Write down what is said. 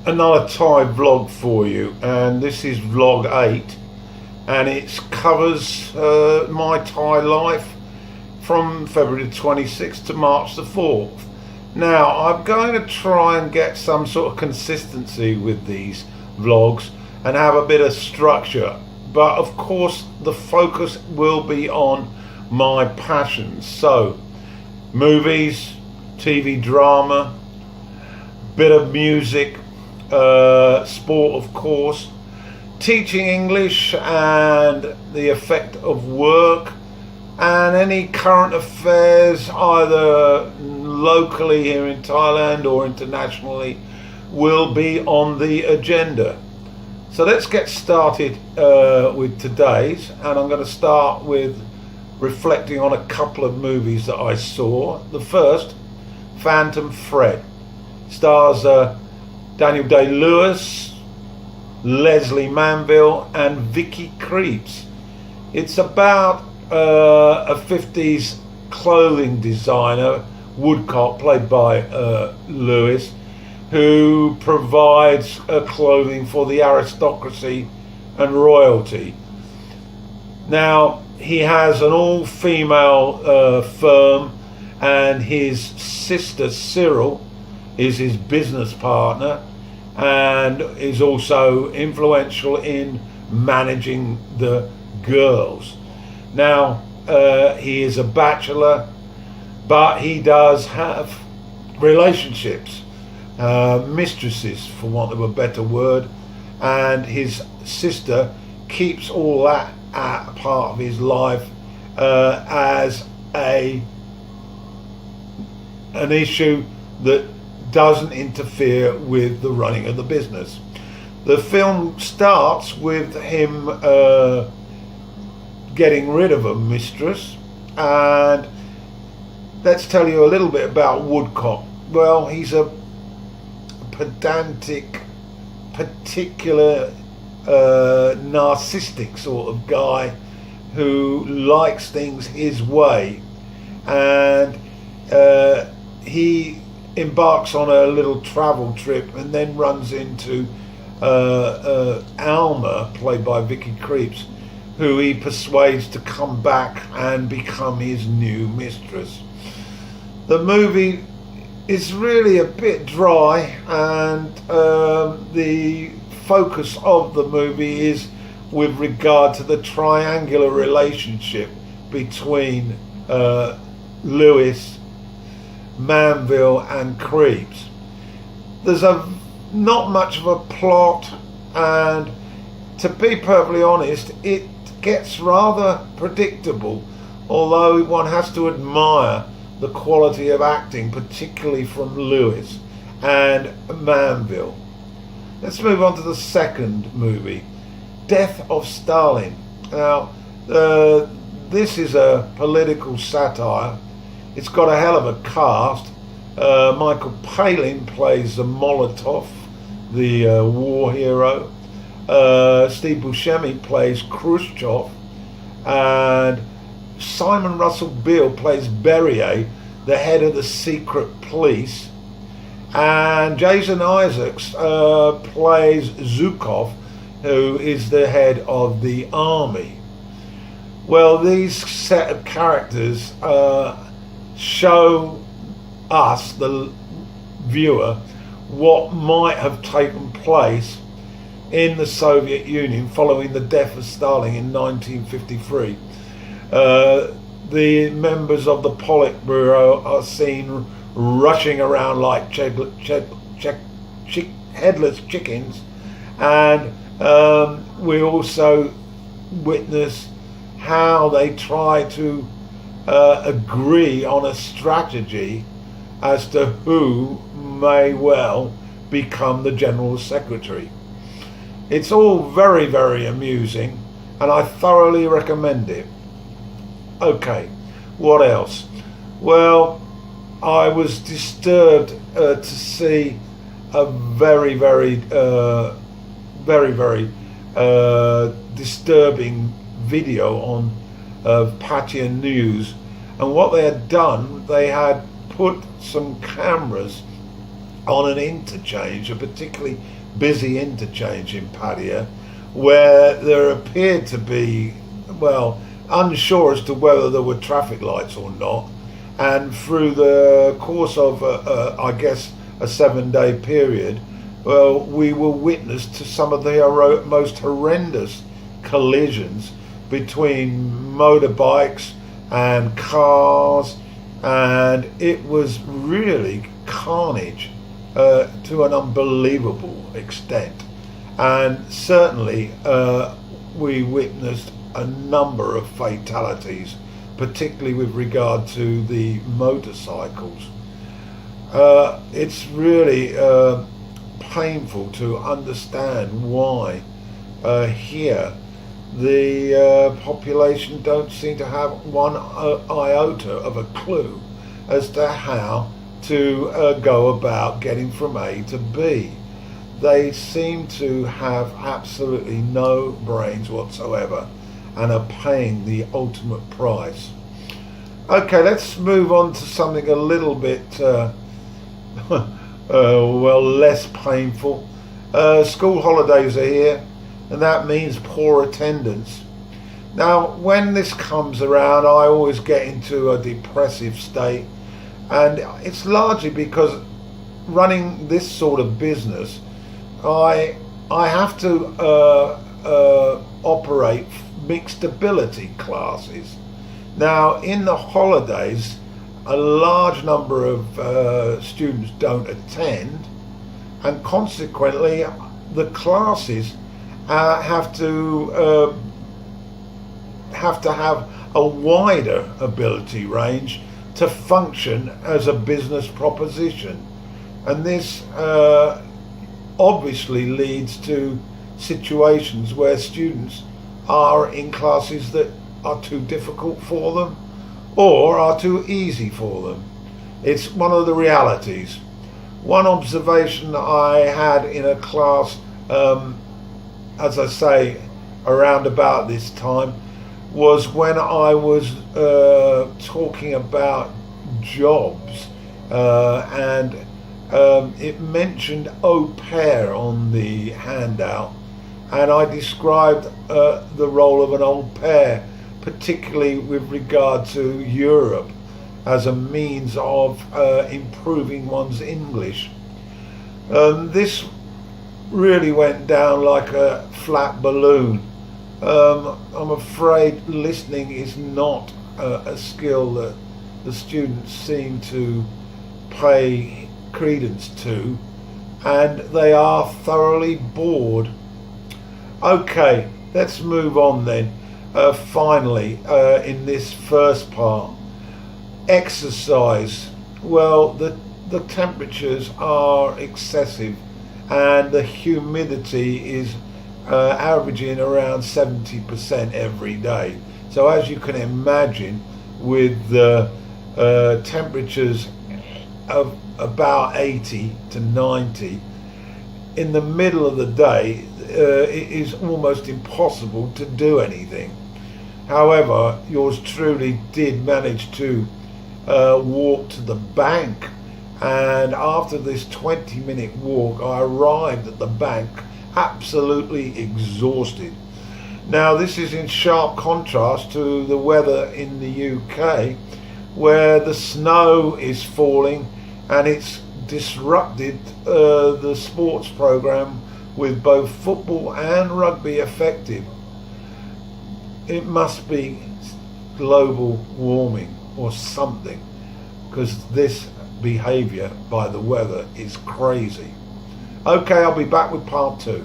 another Thai vlog for you, and this is vlog 8, and it covers my Thai life from February the 26th to March the 4th. Now, I'm going to try and get some sort of consistency with these vlogs and have a bit of structure, but of course the focus will be on my passions. So movies, TV drama, bit of music, sport of course, teaching English and the effect of work, and any current affairs either locally here in Thailand or internationally will be on the agenda. So let's get started with today's, and I'm going to start with reflecting on a couple of movies that I saw. The first, Phantom Thread, stars Daniel Day-Lewis, Leslie Manville and Vicky Krieps. It's about a 50s clothing designer, Woodcock, played by Lewis, who provides clothing for the aristocracy and royalty. Now, he has an all-female firm, and his sister Cyril is his business partner and is also influential in managing the girls. Now, he is a bachelor, but he does have relationships, mistresses for want of a better word, and his sister keeps all that part of his life as an issue that doesn't interfere with the running of the business. The film starts with him getting rid of a mistress, and let's tell you a little bit about Woodcock. Well, he's a pedantic, particular, narcissistic sort of guy who likes things his way, and he embarks on a little travel trip and then runs into Alma, played by Vicky Krieps, who he persuades to come back and become his new mistress. The movie is really a bit dry, and the focus of the movie is with regard to the triangular relationship between Lewis, Manville and Krieps. There's not much of a plot, and to be perfectly honest, it gets rather predictable, although one has to admire the quality of acting, particularly from Lewis and Manville. Let's move on to the second movie, Death of Stalin. Now, this is a political satire. It's got a hell of a cast. Michael Palin plays Molotov, the war hero. Steve Buscemi plays Khrushchev, and Simon Russell Beale plays Berryer, the head of the secret police, and Jason Isaacs plays Zhukov, who is the head of the army. Well, these set of characters show us, the viewer, what might have taken place in the Soviet Union following the death of Stalin in 1953. The members of the Politburo are seen rushing around like headless chickens, and we also witness how they try to agree on a strategy as to who may well become the General Secretary. It's all very, very amusing, and I thoroughly recommend it. Okay, what else? Well, I was disturbed to see a very, very disturbing video on Pattaya News, and what they had done, they had put some cameras on an interchange, a particularly busy interchange in Padua, where there appeared to be, well, unsure as to whether there were traffic lights or not. And through the course of, I guess, a 7-day period, well, we were witness to some of the most horrendous collisions between motorbikes and cars, and it was really carnage to an unbelievable extent. And certainly we witnessed a number of fatalities, particularly with regard to the motorcycles. It's really painful to understand why here the population don't seem to have one iota of a clue as to how to go about getting from A to B. They seem to have absolutely no brains whatsoever and are paying the ultimate price. Okay, let's move on to something a little bit well, less painful. School holidays are here, and that means poor attendance. Now, when this comes around, I always get into a depressive state, and it's largely because running this sort of business, I have to operate mixed ability classes. Now, in the holidays, a large number of students don't attend, and consequently the classes have to have a wider ability range to function as a business proposition. And this obviously leads to situations where students are in classes that are too difficult for them or are too easy for them. It's one of the realities. One observation I had in a class, as I say, around about this time, was when I was talking about jobs, and it mentioned au pair on the handout, and I described the role of an au pair, particularly with regard to Europe, as a means of improving one's English. This really went down like a flat balloon. I'm afraid listening is not a skill that the students seem to pay credence to, and they are thoroughly bored. Okay, let's move on then. Finally, in this first part, exercise. Well, the temperatures are excessive, and the humidity is averaging around 70% every day. So as you can imagine, with the temperatures of about 80 to 90, in the middle of the day, it is almost impossible to do anything. However, yours truly did manage to walk to the bank, and after this 20-minute walk, I arrived at the bank absolutely exhausted. Now, this is in sharp contrast to the weather in the UK, where the snow is falling and it's disrupted the sports program with both football and rugby effective. It must be global warming or something, because this behaviour by the weather is crazy. Okay, I'll be back with part 2.